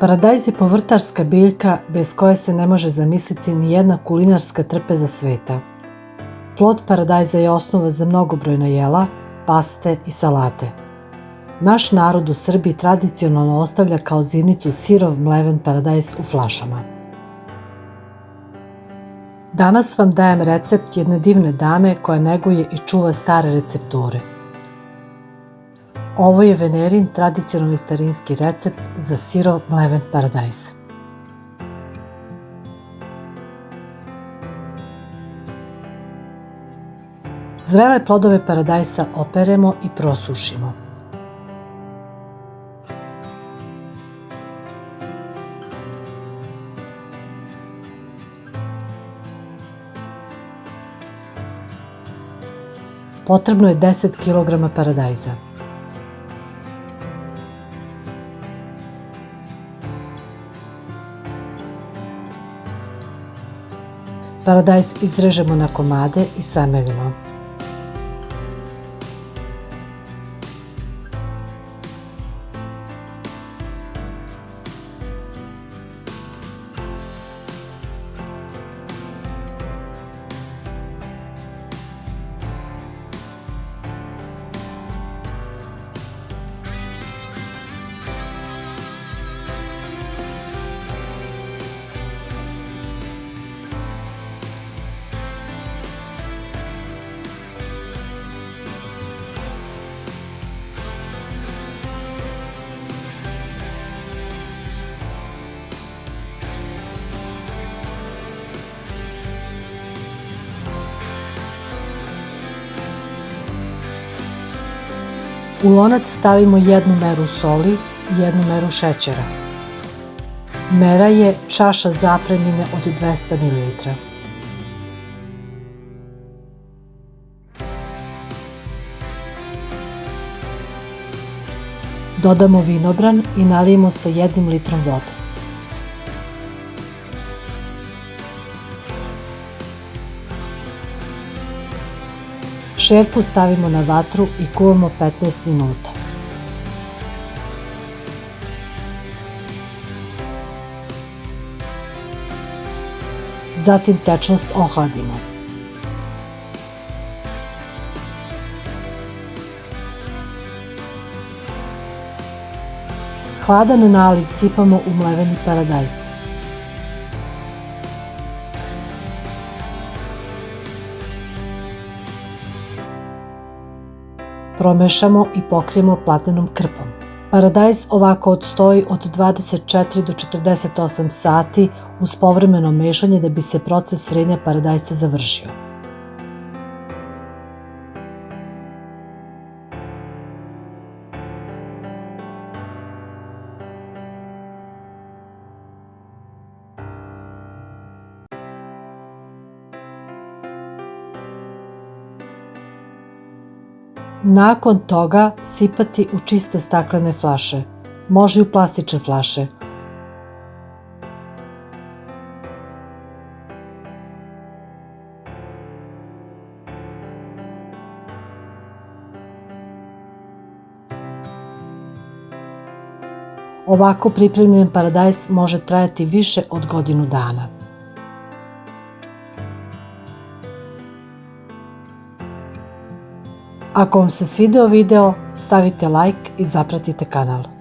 Paradajz je povrtarska biljka bez koje se ne može zamisliti ni jedna kulinarska trpeza sveta. Plod paradajza je osnova za mnogobrojna jela, paste i salate. Naš narod u Srbiji tradicionalno ostavlja kao zimnicu sirov mleven paradajz u flašama. Danas vam dajem recept jedne divne dame koja neguje i čuva stare recepture. Ovo je Venerin tradicionalni starinski recept za sirov mleven paradajz. Zrele plodove paradajza operemo i prosušimo. Potrebno je 10 kg paradajza. Paradajz izrežemo na komade i sameljemo. U lonac stavimo 1 meru soli i 1 meru šećera. Mera je čaša zapremine od 200 ml. Dodamo vinobran i nalijemo sa 1 litrom vode. Šerpu stavimo na vatru i kuvamo 15 minuta. Zatim tečnost ohladimo. Hladan naliv sipamo u mleveni paradajz. Promešamo i pokrijemo platnenom krpom. Paradajz ovako odstoji od 24 do 48 sati uz povremeno mešanje da bi se proces vrenja paradajza završio. Nakon toga sipati u čiste staklene flaše, može i u plastične flaše. Ovako pripremljen paradajz može trajati više od godinu dana. Ako vam se svideo video, stavite like i zapratite kanal.